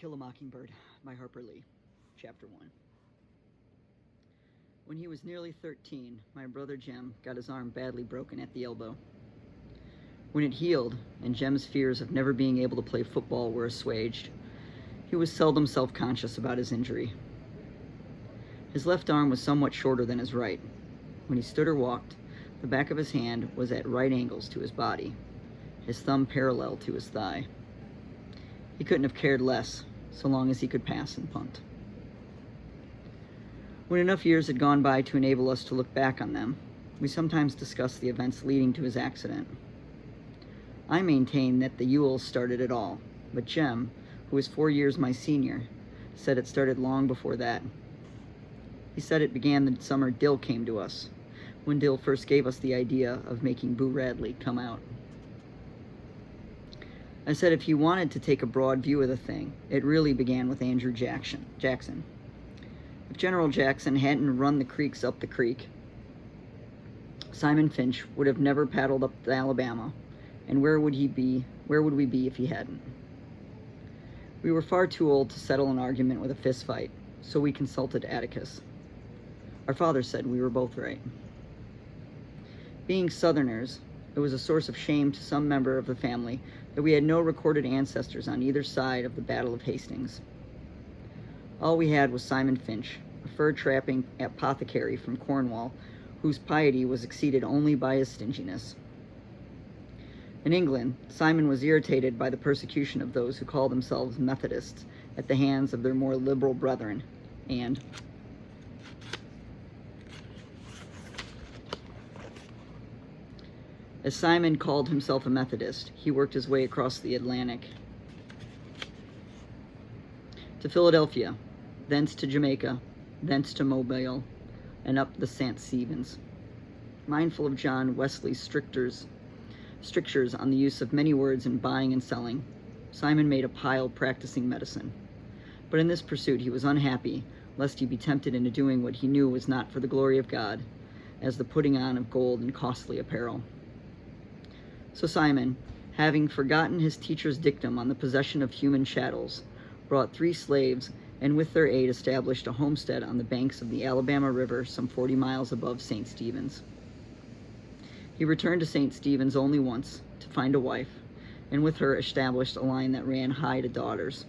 Kill a Mockingbird by Harper Lee, Chapter 1. When he was nearly 13, my brother Jem got his arm badly broken at the elbow. When it healed, and Jem's fears of never being able to play football were assuaged, he was seldom self-conscious about his injury. His left arm was somewhat shorter than his right. When he stood or walked, the back of his hand was at right angles to his body, his thumb parallel to his thigh. He couldn't have cared less, so long as he could pass and punt. When enough years had gone by to enable us to look back on them, we sometimes discussed the events leading to his accident. I maintain that the Yules started it all, but Jem, who was 4 years my senior, said it started long before that. He said it began the summer Dill came to us, when Dill first gave us the idea of making Boo Radley come out. I said if he wanted to take a broad view of the thing, it really began with Andrew Jackson. If General Jackson hadn't run the creeks up the creek, Simon Finch would have never paddled up the Alabama, and where would we be if he hadn't? We were far too old to settle an argument with a fist fight, so we consulted Atticus. Our father said we were both right. Being Southerners, it was a source of shame to some member of the family that we had no recorded ancestors on either side of the Battle of Hastings. All we had was Simon Finch, a fur-trapping apothecary from Cornwall, whose piety was exceeded only by his stinginess. In England, Simon was irritated by the persecution of those who called themselves Methodists at the hands of their more liberal brethren, and as Simon called himself a Methodist, he worked his way across the Atlantic to Philadelphia, thence to Jamaica, thence to Mobile, and up the St. Stephen's. Mindful of John Wesley's strictures on the use of many words in buying and selling, Simon made a pile practicing medicine. But in this pursuit he was unhappy, lest he be tempted into doing what he knew was not for the glory of God, as the putting on of gold and costly apparel. So Simon, having forgotten his teacher's dictum on the possession of human chattels, brought 3 slaves, and with their aid established a homestead on the banks of the Alabama River some 40 miles above St. Stephen's. He returned to St. Stephen's only once, to find a wife, and with her established a line that ran high to daughters.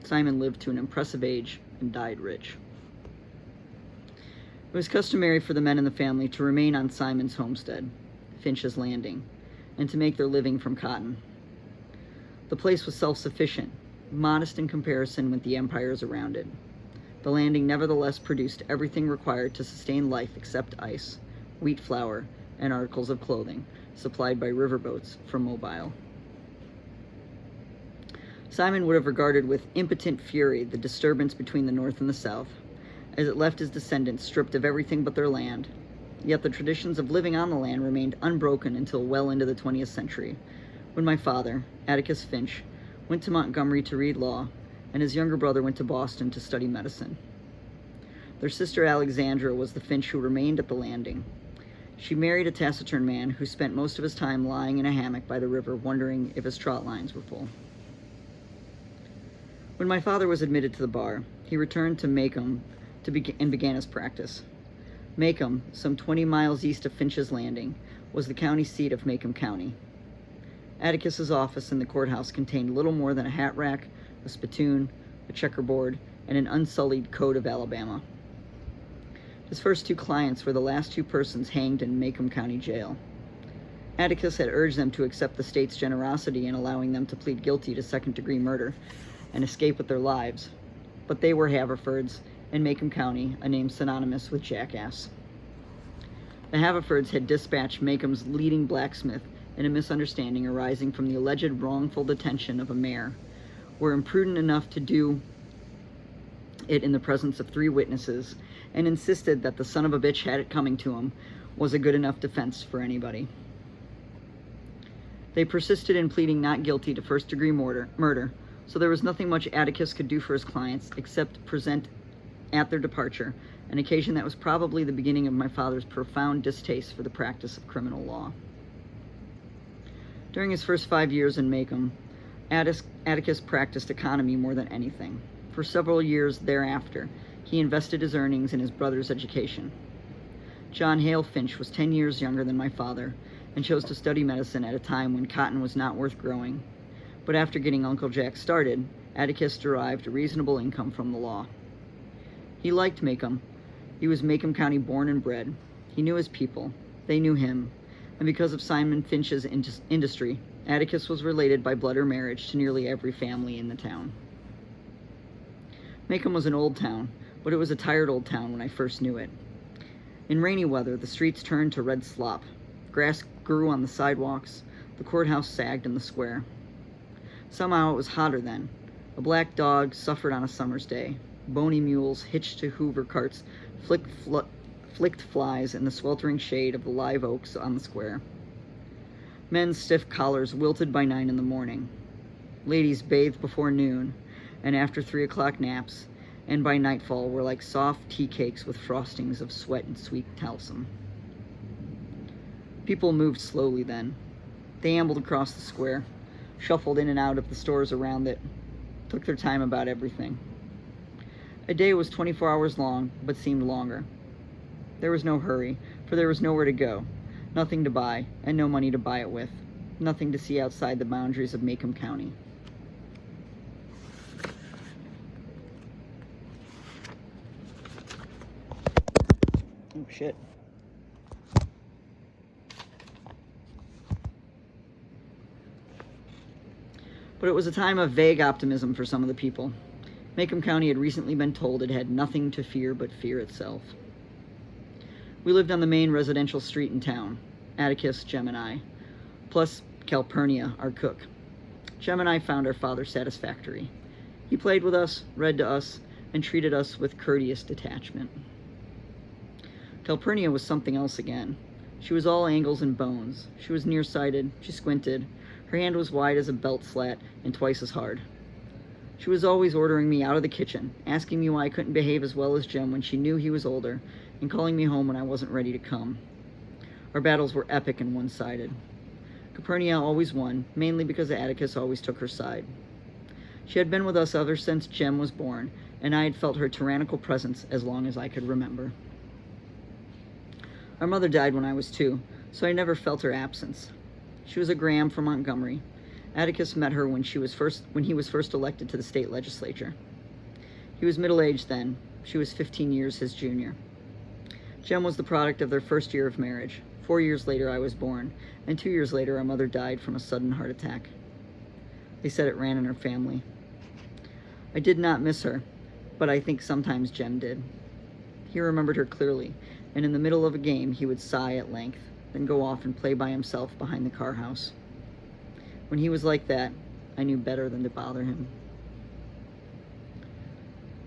Simon lived to an impressive age and died rich. It was customary for the men in the family to remain on Simon's homestead, Finch's Landing, and to make their living from cotton. The place was self-sufficient, modest in comparison with the empires around it. The landing nevertheless produced everything required to sustain life except ice, wheat flour, and articles of clothing, supplied by riverboats from Mobile. Simon would have regarded with impotent fury the disturbance between the North and the South, as it left his descendants stripped of everything but their land. Yet the traditions of living on the land remained unbroken until well into the 20th century, when my father, Atticus Finch, went to Montgomery to read law, and his younger brother went to Boston to study medicine. Their sister Alexandra was the Finch who remained at the landing. She married a taciturn man who spent most of his time lying in a hammock by the river wondering if his trot lines were full. When my father was admitted to the bar, he returned to Macomb and began his practice. Macomb, some 20 miles east of Finch's Landing, was the county seat of Macomb County. Atticus's office in the courthouse contained little more than a hat rack, a spittoon, a checkerboard, and an unsullied code of Alabama. His first 2 clients were the last 2 persons hanged in Macomb County Jail. Atticus had urged them to accept the state's generosity in allowing them to plead guilty to second-degree murder and escape with their lives, but they were Haverfords, in Macomb County, a name synonymous with jackass. The Haverfords had dispatched Macomb's leading blacksmith in a misunderstanding arising from the alleged wrongful detention of a mare, were imprudent enough to do it in the presence of 3 witnesses, and insisted that the son of a bitch had it coming to him was a good enough defense for anybody. They persisted in pleading not guilty to first-degree murder, so there was nothing much Atticus could do for his clients except present at their departure, an occasion that was probably the beginning of my father's profound distaste for the practice of criminal law. During his first 5 years in Macomb, Atticus practiced economy more than anything. For several years thereafter, he invested his earnings in his brother's education. John Hale Finch was 10 years younger than my father and chose to study medicine at a time when cotton was not worth growing. But after getting Uncle Jack started, Atticus derived a reasonable income from the law. He liked Macomb. He was Macomb County born and bred. He knew his people. They knew him. And because of Simon Finch's industry, Atticus was related by blood or marriage to nearly every family in the town. Macomb was an old town, but it was a tired old town when I first knew it. In rainy weather, the streets turned to red slop. Grass grew on the sidewalks. The courthouse sagged in the square. Somehow it was hotter then. A black dog suffered on a summer's day. Bony mules hitched to Hoover carts flicked flies in the sweltering shade of the live oaks on the square. Men's stiff collars wilted by 9 in the morning. Ladies bathed before noon and after 3 o'clock naps, and by nightfall were like soft tea cakes with frostings of sweat and sweet talcum. People moved slowly then. They ambled across the square, shuffled in and out of the stores around it, took their time about everything. A day was 24 hours long, but seemed longer. There was no hurry, for there was nowhere to go, nothing to buy, and no money to buy it with, nothing to see outside the boundaries of Macomb County. Oh, shit. But it was a time of vague optimism for some of the people. Macomb County had recently been told it had nothing to fear but fear itself. We lived on the main residential street in town, Atticus, Jem, and I, plus Calpurnia, our cook. Jem and I found our father satisfactory. He played with us, read to us, and treated us with courteous detachment. Calpurnia was something else again. She was all angles and bones. She was nearsighted, she squinted. Her hand was wide as a belt slat and twice as hard. She was always ordering me out of the kitchen, asking me why I couldn't behave as well as Jem when she knew he was older, and calling me home when I wasn't ready to come. Our battles were epic and one-sided. Calpurnia always won, mainly because Atticus always took her side. She had been with us ever since Jem was born, and I had felt her tyrannical presence as long as I could remember. Our mother died when I was 2, so I never felt her absence. She was a Graham from Montgomery. Atticus met her when he was first elected to the state legislature. He was middle-aged then. She was 15 years his junior. Jem was the product of their first year of marriage. 4 years later I was born, and 2 years later our mother died from a sudden heart attack. They said it ran in her family. I did not miss her, but I think sometimes Jem did. He remembered her clearly, and in the middle of a game he would sigh at length, then go off and play by himself behind the car house. When he was like that, I knew better than to bother him.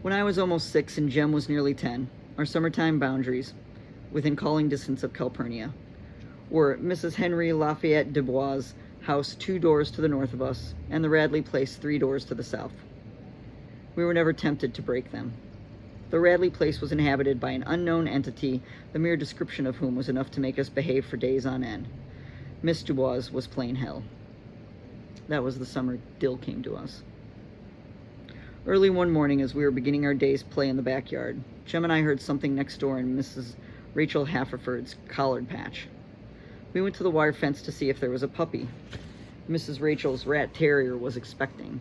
When I was almost 6 and Jem was nearly 10, our summertime boundaries, within calling distance of Calpurnia, were Mrs. Henry Lafayette Dubois' house 2 doors to the north of us, and the Radley place 3 doors to the south. We were never tempted to break them. The Radley place was inhabited by an unknown entity, the mere description of whom was enough to make us behave for days on end. Miss Dubois was plain hell. That was the summer Dill came to us. Early one morning, as we were beginning our day's play in the backyard, Jem and I heard something next door in Mrs. Rachel Haverford's collard patch. We went to the wire fence to see if there was a puppy. Mrs. Rachel's rat terrier was expecting.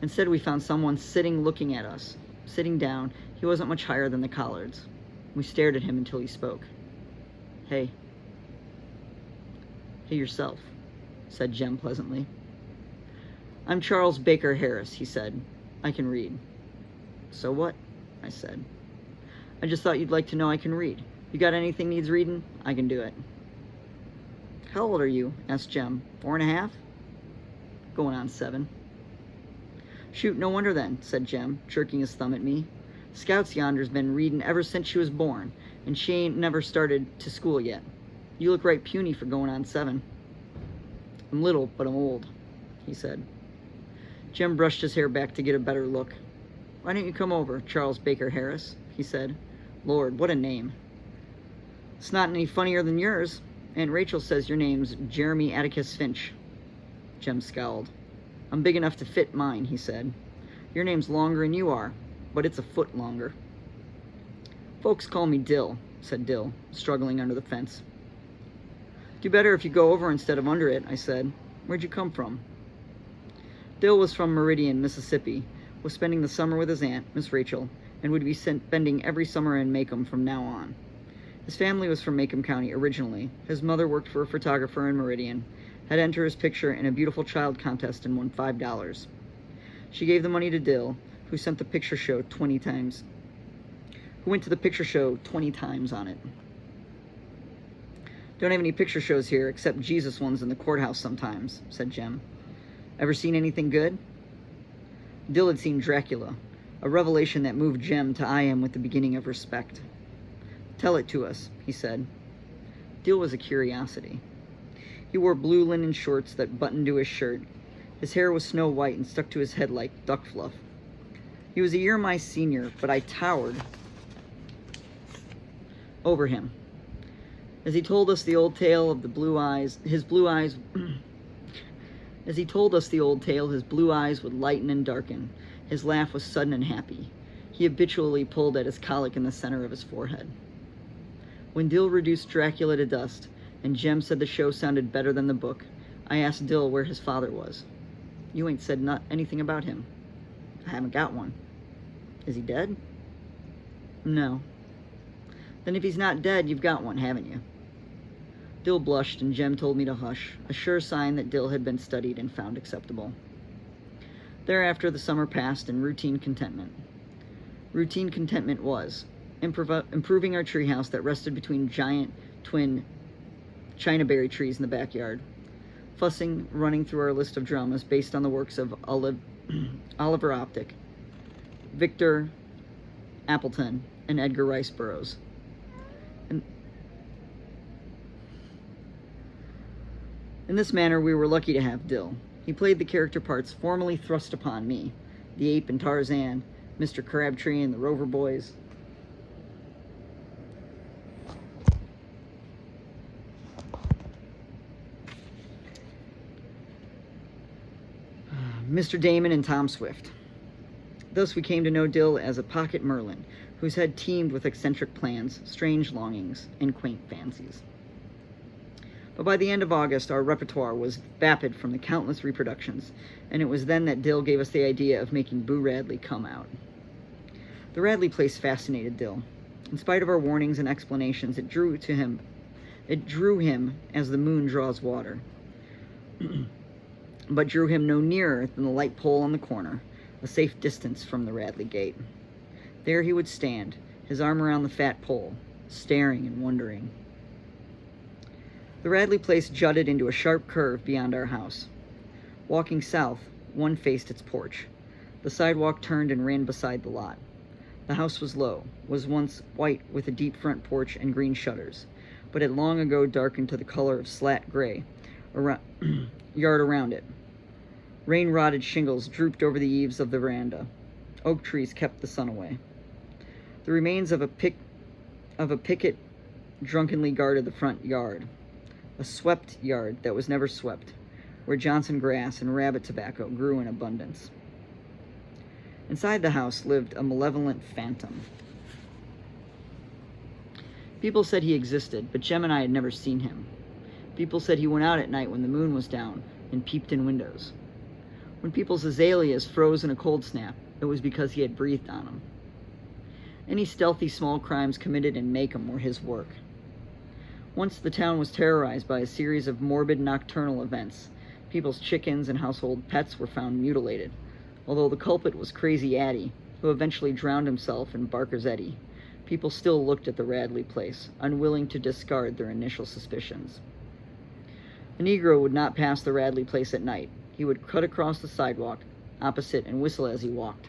Instead, we found someone sitting looking at us. Sitting down, he wasn't much higher than the collards. We stared at him until he spoke. Hey. Hey yourself, said Jem pleasantly. I'm Charles Baker Harris, he said. I can read. So what? I said. I just thought you'd like to know I can read. You got anything needs reading? I can do it. How old are you? Asked Jem. 4 and a half? Going on 7. Shoot, no wonder then, said Jem, jerking his thumb at me. Scouts yonder's been reading ever since she was born, and she ain't never started to school yet. You look right puny for going on 7. I'm little, but I'm old, he said. Jem brushed his hair back to get a better look. Why don't you come over, Charles Baker Harris, he said. Lord, what a name. It's not any funnier than yours. Aunt Rachel says your name's Jeremy Atticus Finch. Jem scowled. I'm big enough to fit mine, he said. Your name's longer than you are, but it's a foot longer. Folks call me Dill, said Dill, struggling under the fence. Do better if you go over instead of under it, I said. Where'd you come from? Dill was from Meridian, Mississippi, was spending the summer with his aunt, Miss Rachel, and would be spending every summer in Macomb from now on. His family was from Macomb County originally. His mother worked for a photographer in Meridian, had entered his picture in a beautiful child contest and won $5. She gave the money to Dill, who went to the picture show 20 times on it. Don't have any picture shows here, except Jesus ones in the courthouse sometimes, said Jem. Ever seen anything good? Dill had seen Dracula, a revelation that moved Jem to eye him with the beginning of respect. Tell it to us, he said. Dill was a curiosity. He wore blue linen shorts that buttoned to his shirt. His hair was snow white and stuck to his head like duck fluff. He was a year my senior, but I towered over him. As he told us the old tale of the blue eyes, his blue eyes would lighten and darken. His laugh was sudden and happy. He habitually pulled at his colic in the center of his forehead. When Dill reduced Dracula to dust, and Jem said the show sounded better than the book, I asked Dill where his father was. You ain't said anything about him. I haven't got one. Is he dead? No. Then if he's not dead, you've got one, haven't you? Dill blushed, and Jem told me to hush, a sure sign that Dill had been studied and found acceptable. Thereafter the summer passed in routine contentment. Routine contentment was improving our treehouse that rested between giant twin chinaberry trees in the backyard, fussing, running through our list of dramas based on the works of Oliver Optic, Victor Appleton, and Edgar Rice Burroughs. In this manner, we were lucky to have Dill. He played the character parts formerly thrust upon me, the ape in Tarzan, Mr. Crabtree and the Rover Boys. Mr. Damon and Tom Swift. Thus we came to know Dill as a pocket Merlin, whose head teemed with eccentric plans, strange longings, and quaint fancies. But by the end of August, our repertoire was vapid from the countless reproductions, and it was then that Dill gave us the idea of making Boo Radley come out. The Radley place fascinated Dill. In spite of our warnings and explanations, it drew him as the moon draws water, but drew him no nearer than the light pole on the corner, a safe distance from the Radley gate. There he would stand, his arm around the fat pole, staring and wondering. The Radley place jutted into a sharp curve beyond our house. Walking south, one faced its porch. The sidewalk turned and ran beside the lot. The house was low, was once white with a deep front porch and green shutters, but had long ago darkened to the color of slat gray yard around it. Rain-rotted shingles drooped over the eaves of the veranda. Oak trees kept the sun away. The remains of a picket drunkenly guarded the front yard. A swept yard that was never swept, where Johnson grass and rabbit tobacco grew in abundance. Inside the house lived a malevolent phantom. People said he existed, but Jem and I had never seen him. People said he went out at night when the moon was down and peeped in windows. When people's azaleas froze in a cold snap, it was because he had breathed on them. Any stealthy small crimes committed in Macomb were his work. Once the town was terrorized by a series of morbid nocturnal events. People's chickens and household pets were found mutilated, although the culprit was Crazy Addie, who eventually drowned himself in Barker's Eddy. People still looked at the Radley place, unwilling to discard their initial suspicions. A Negro would not pass the Radley place at night. He would cut across the sidewalk opposite and whistle as he walked.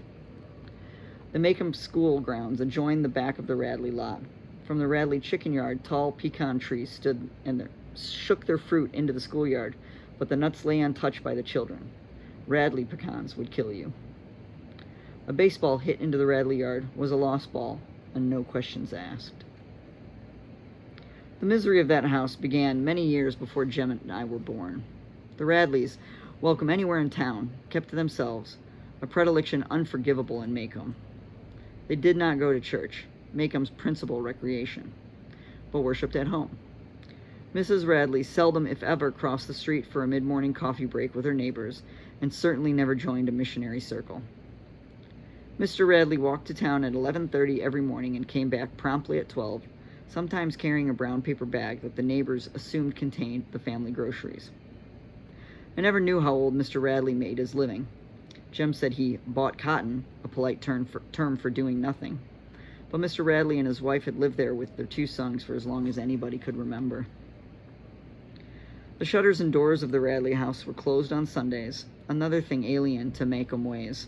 The Macomb school grounds adjoined the back of the Radley lot. From the Radley chicken yard, tall pecan trees stood and shook their fruit into the schoolyard, but the nuts lay untouched by the children. Radley pecans would kill you. A baseball hit into the Radley yard was a lost ball, and no questions asked. The misery of that house began many years before Jem and I were born. The Radleys welcome anywhere in town, kept to themselves, a predilection unforgivable in Macomb. They did not go to church, Macomb's principal recreation, but worshipped at home. Mrs. Radley seldom, if ever, crossed the street for a mid-morning coffee break with her neighbors, and certainly never joined a missionary circle. Mr. Radley walked to town at 11:30 every morning and came back promptly at 12, sometimes carrying a brown paper bag that the neighbors assumed contained the family groceries. I never knew how old Mr. Radley made his living. Jem said he bought cotton, a polite term for doing nothing, but Mr. Radley and his wife had lived there with their 2 sons for as long as anybody could remember. The shutters and doors of the Radley house were closed on Sundays, another thing alien to Macomb ways.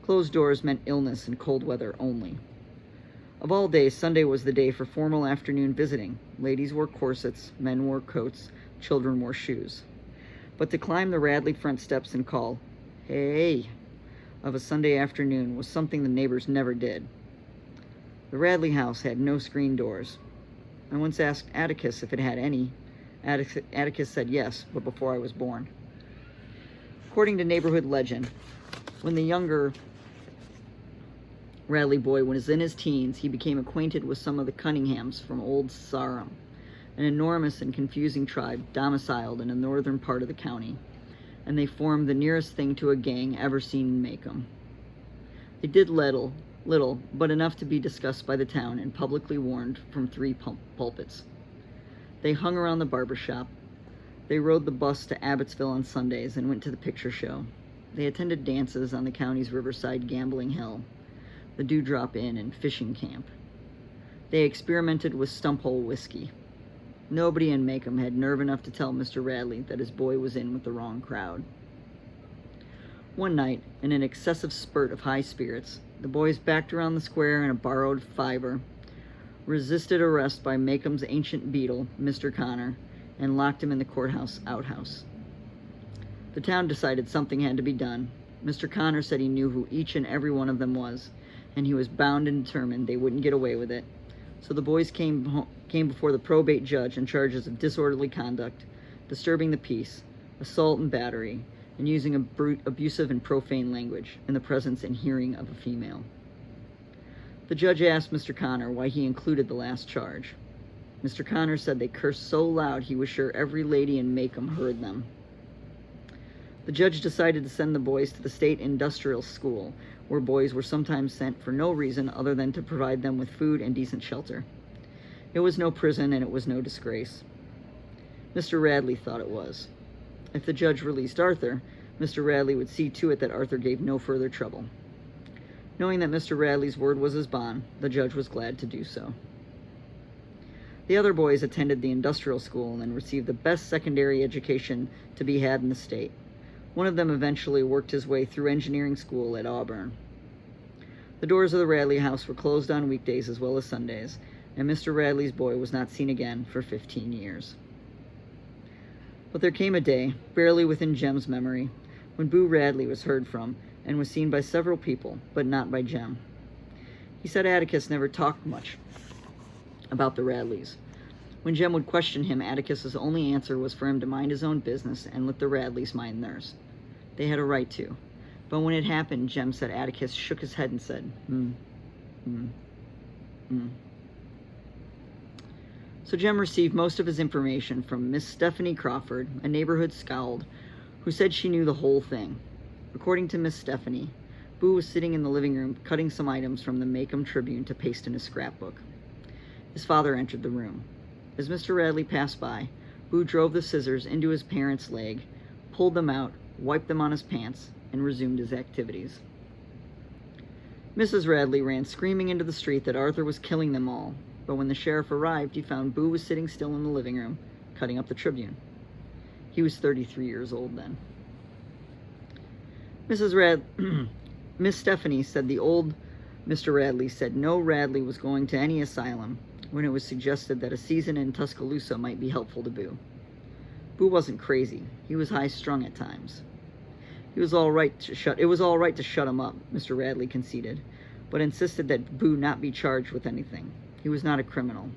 Closed doors meant illness and cold weather only. Of all days, Sunday was the day for formal afternoon visiting. Ladies wore corsets, men wore coats, children wore shoes. But to climb the Radley front steps and call, "Hey," of a Sunday afternoon was something the neighbors never did. The Radley house had no screen doors. I once asked Atticus if it had any. Atticus said yes, but before I was born. According to neighborhood legend, when the younger Radley boy was in his teens, he became acquainted with some of the Cunninghams from Old Sarum, an enormous and confusing tribe domiciled in a northern part of the county, and they formed the nearest thing to a gang ever seen in Macomb. They did little, but enough to be discussed by the town and publicly warned from 3 pulpits. They hung around the barber shop. They rode the bus to Abbotsville on Sundays and went to the picture show. They attended dances on the county's riverside gambling hell, the Dewdrop Inn and fishing camp. They experimented with stump-hole whiskey. Nobody in Macomb had nerve enough to tell Mr. Radley that his boy was in with the wrong crowd. One night, in an excessive spurt of high spirits, the boys backed around the square in a borrowed $5, resisted arrest by Macomb's ancient beadle, Mr. Connor, and locked him in the courthouse outhouse. The town decided something had to be done. Mr. Connor said he knew who each and every one of them was, and he was bound and determined they wouldn't get away with it. So the boys came before the probate judge on charges of disorderly conduct, disturbing the peace, assault and battery, and using abusive and profane language in the presence and hearing of a female. The judge asked Mr. Connor why he included the last charge. Mr. Connor said they cursed so loud he was sure every lady in Macomb heard them. The judge decided to send the boys to the state industrial school, where boys were sometimes sent for no reason other than to provide them with food and decent shelter. It was no prison and it was no disgrace. Mr. Radley thought it was. If the judge released Arthur, Mr. Radley would see to it that Arthur gave no further trouble. Knowing that Mr. Radley's word was his bond, the judge was glad to do so. The other boys attended the industrial school and received the best secondary education to be had in the state. One of them eventually worked his way through engineering school at Auburn. The doors of the Radley house were closed on weekdays as well as Sundays, and Mr. Radley's boy was not seen again for 15 years. But there came a day, barely within Jem's memory, when Boo Radley was heard from and was seen by several people, but not by Jem. He said Atticus never talked much about the Radleys. When Jem would question him, Atticus's only answer was for him to mind his own business and let the Radleys mind theirs. They had a right to. But when it happened, Jem said Atticus shook his head and said, So Jem received most of his information from Miss Stephanie Crawford, a neighborhood scold, who said she knew the whole thing. According to Miss Stephanie, Boo was sitting in the living room cutting some items from the Macomb Tribune to paste in his scrapbook. His father entered the room. As Mr. Radley passed by, Boo drove the scissors into his parents' leg, pulled them out, wiped them on his pants, and resumed his activities. Mrs. Radley ran screaming into the street that Arthur was killing them all, but when the sheriff arrived, he found Boo was sitting still in the living room, cutting up the Tribune. He was 33 years old then. Miss Stephanie said the old Mr. Radley said no Radley was going to any asylum when it was suggested that a season in Tuscaloosa might be helpful to Boo. Boo wasn't crazy. He was high-strung at times. It was all right to shut him up, Mr. Radley conceded, but insisted that Boo not be charged with anything. He was not a criminal.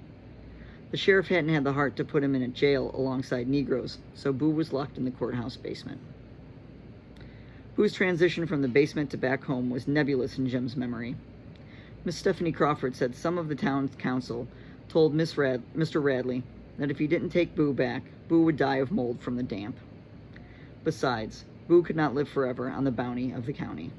The sheriff hadn't had the heart to put him in a jail alongside Negroes, so Boo was locked in the courthouse basement. Boo's transition from the basement to back home was nebulous in Jem's memory. Miss Stephanie Crawford said some of the town council told Mr. Radley that if he didn't take Boo back, Boo would die of mold from the damp. Besides, Boo could not live forever on the bounty of the county.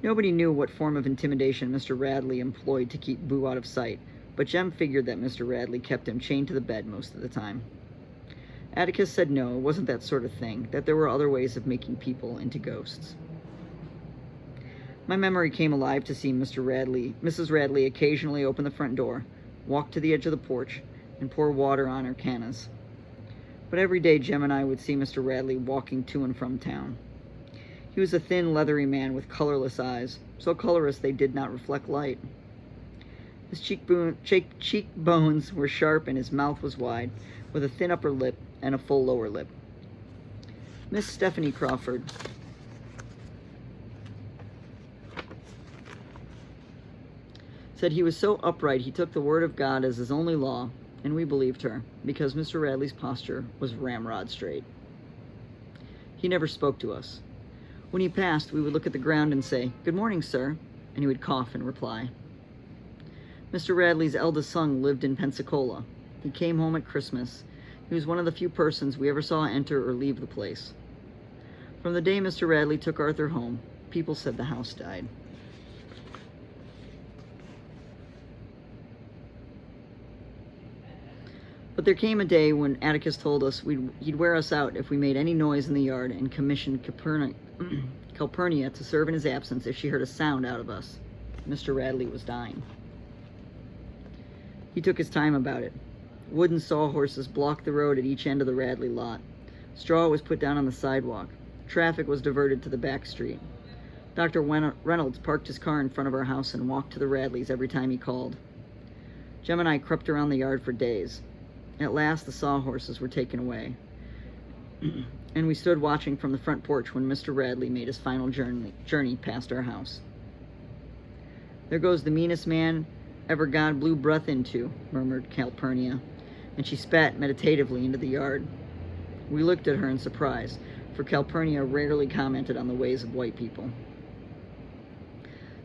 Nobody knew what form of intimidation Mr. Radley employed to keep Boo out of sight, but Jem figured that Mr. Radley kept him chained to the bed most of the time. Atticus said no, it wasn't that sort of thing, that there were other ways of making people into ghosts. My memory came alive to see Mrs. Radley occasionally open the front door, walk to the edge of the porch, and pour water on her cannas. But every day Jem and I would see Mr. Radley walking to and from town. He was a thin, leathery man with colorless eyes, so colorless they did not reflect light. His cheekbones were sharp and his mouth was wide, with a thin upper lip and a full lower lip. Miss Stephanie Crawford said he was so upright he took the word of God as his only law, and we believed her, because Mr. Radley's posture was ramrod straight. He never spoke to us. When he passed, we would look at the ground and say, "Good morning, sir," and he would cough in reply. Mr. Radley's eldest son lived in Pensacola. He came home at Christmas. He was one of the few persons we ever saw enter or leave the place. From the day Mr. Radley took Arthur home, people said the house died. But there came a day when Atticus told us he'd wear us out if we made any noise in the yard, and commissioned Calpurnia to serve in his absence if she heard a sound out of us. Mr. Radley was dying. He took his time about it. Wooden sawhorses blocked the road at each end of the Radley lot. Straw was put down on the sidewalk. Traffic was diverted to the back street. Dr. Reynolds parked his car in front of our house and walked to the Radleys every time he called. Jem and I crept around the yard for days. At last, the sawhorses were taken away, and we stood watching from the front porch when Mr. Radley made his final journey past our house. "There goes the meanest man ever God blew breath into," murmured Calpurnia, and she spat meditatively into the yard. We looked at her in surprise, for Calpurnia rarely commented on the ways of white people.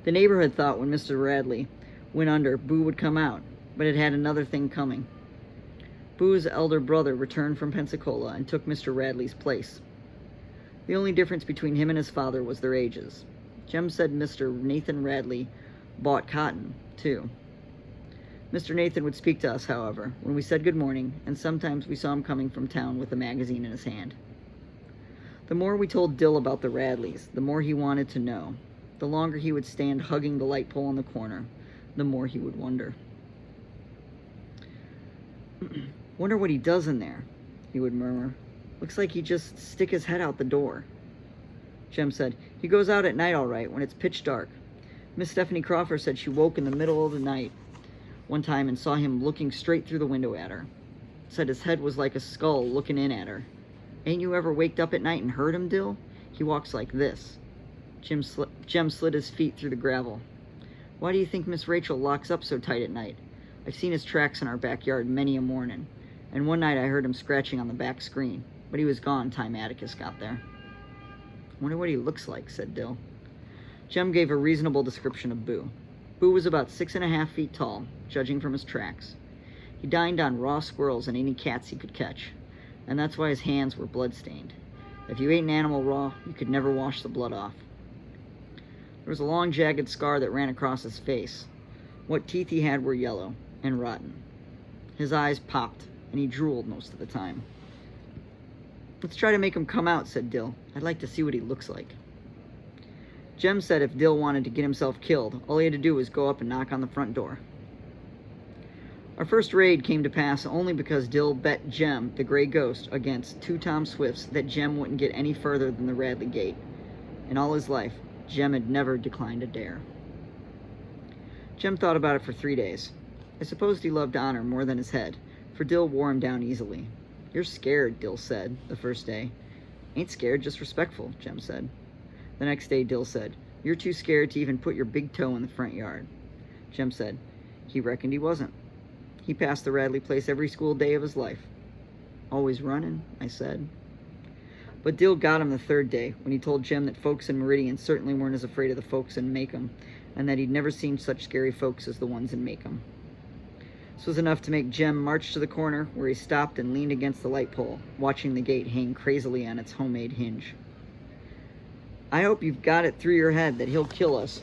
The neighborhood thought when Mr. Radley went under, Boo would come out, but it had another thing coming. Boo's elder brother returned from Pensacola and took Mr. Radley's place. The only difference between him and his father was their ages. Jem said Mr. Nathan Radley bought cotton, too. Mr. Nathan would speak to us, however, when we said good morning, and sometimes we saw him coming from town with a magazine in his hand. The more we told Dill about the Radleys, the more he wanted to know. The longer he would stand hugging the light pole in the corner, the more he would wonder. "Wonder what he does in there," he would murmur. "Looks like he'd just stick his head out the door." Jem said, "He goes out at night all right, when it's pitch dark. Miss Stephanie Crawford said she woke in the middle of the night one time and saw him looking straight through the window at her. Said his head was like a skull looking in at her. Ain't you ever waked up at night and heard him, Dill? He walks like this." Jem slid his feet through the gravel. "Why do you think Miss Rachel locks up so tight at night? I've seen his tracks in our backyard many a morning, and one night I heard him scratching on the back screen, but he was gone time Atticus got there." "Wonder what he looks like," said Dill. Jem gave a reasonable description of Boo. Boo was about 6.5 feet tall, judging from his tracks. He dined on raw squirrels and any cats he could catch, and that's why his hands were blood-stained. If you ate an animal raw, you could never wash the blood off. There was a long, jagged scar that ran across his face. What teeth he had were yellow and rotten. His eyes popped, and he drooled most of the time. "Let's try to make him come out," said Dill. "I'd like to see what he looks like." Jem said if Dill wanted to get himself killed, all he had to do was go up and knock on the front door. Our first raid came to pass only because Dill bet Jem, the gray ghost, against 2 Tom Swifts that Jem wouldn't get any further than the Radley gate. In all his life, Jem had never declined a dare. Jem thought about it for 3 days. I supposed he loved honor more than his head, for Dill wore him down easily. "You're scared," Dill said, the first day. "Ain't scared, just respectful," Jem said. The next day, Dill said, "You're too scared to even put your big toe in the front yard." Jem said, he reckoned he wasn't. He passed the Radley place every school day of his life. "Always running," I said. But Dill got him the third day, when he told Jem that folks in Meridian certainly weren't as afraid of the folks in Macomb, and that he'd never seen such scary folks as the ones in Macomb. This was enough to make Jem march to the corner, where he stopped and leaned against the light pole, watching the gate hang crazily on its homemade hinge. "I hope you've got it through your head that he'll kill us."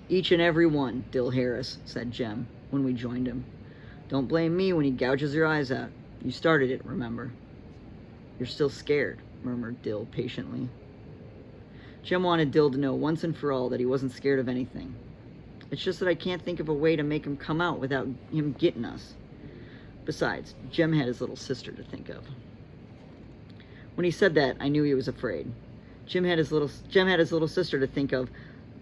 "Each and every one, Dill Harris," said Jem, when we joined him. "Don't blame me when he gouges your eyes out. You started it, remember." "You're still scared," murmured Dill patiently. Jem wanted Dill to know once and for all that he wasn't scared of anything. "It's just that I can't think of a way to make him come out without him getting us." Besides, Jem had his little sister to think of. When he said that, I knew he was afraid. Jem had his little sister to think of.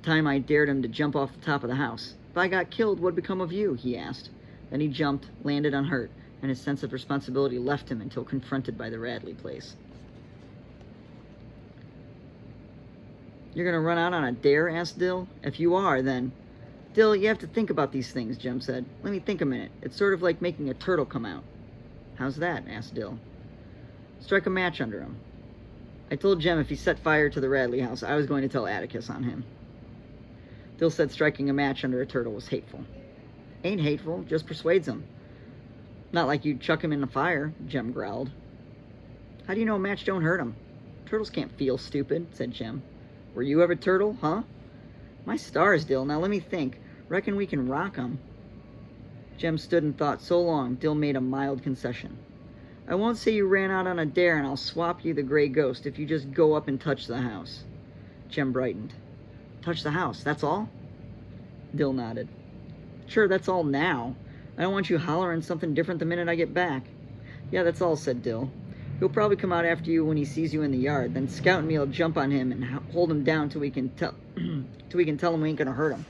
The time I dared him to jump off the top of the house. "If I got killed, what'd become of you?" he asked. Then he jumped, landed unhurt, and his sense of responsibility left him until confronted by the Radley place. "You're gonna run out on a dare?" asked Dill. "If you are, then..." "Dill, you have to think about these things," Jem said. "Let me think a minute. It's sort of like making a turtle come out." "How's that?" asked Dill. "Strike a match under him." I told Jem if he set fire to the Radley house, I was going to tell Atticus on him. Dill said striking a match under a turtle was hateful. "Ain't hateful, just persuades him." "Not like you'd chuck him in the fire," Jem growled. "How do you know a match don't hurt him?" "Turtles can't feel, stupid," said Jem. "Were you ever turtle, huh?" "My stars, Dill, now let me think. Reckon we can rock 'em." Jem stood and thought so long, Dill made a mild concession. "I won't say you ran out on a dare, and I'll swap you the gray ghost if you just go up and touch the house." Jem brightened. "Touch the house, that's all?" Dill nodded. "Sure, that's all now. I don't want you hollering something different the minute I get back." "Yeah, that's all," said Dill. "He'll probably come out after you when he sees you in the yard. Then Scout and me'll jump on him and hold him down till we can tell him we ain't gonna hurt him."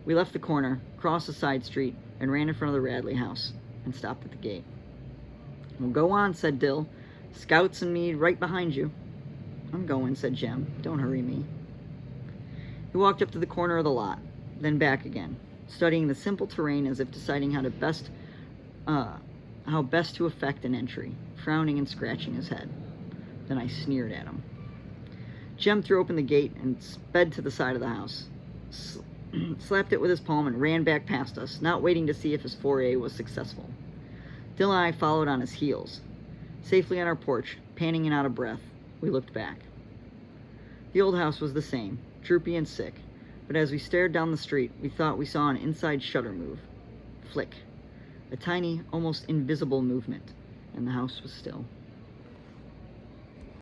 We left the corner, crossed a side street, and ran in front of the Radley house, and stopped at the gate. "Well, go on," said Dill. "Scouts and me right behind you." "I'm going," said Jem. "Don't hurry me." He walked up to the corner of the lot, then back again, studying the simple terrain as if deciding how best to effect an entry, frowning and scratching his head. Then I sneered at him. Jem threw open the gate and sped to the side of the house, slapped it with his palm, and ran back past us, not waiting to see if his foray was successful. Dill and I followed on his heels. Safely on our porch, panting and out of breath, we looked back. The old house was the same, droopy and sick, but as we stared down the street, we thought we saw an inside shutter move. Flick. A tiny, almost invisible movement, and the house was still.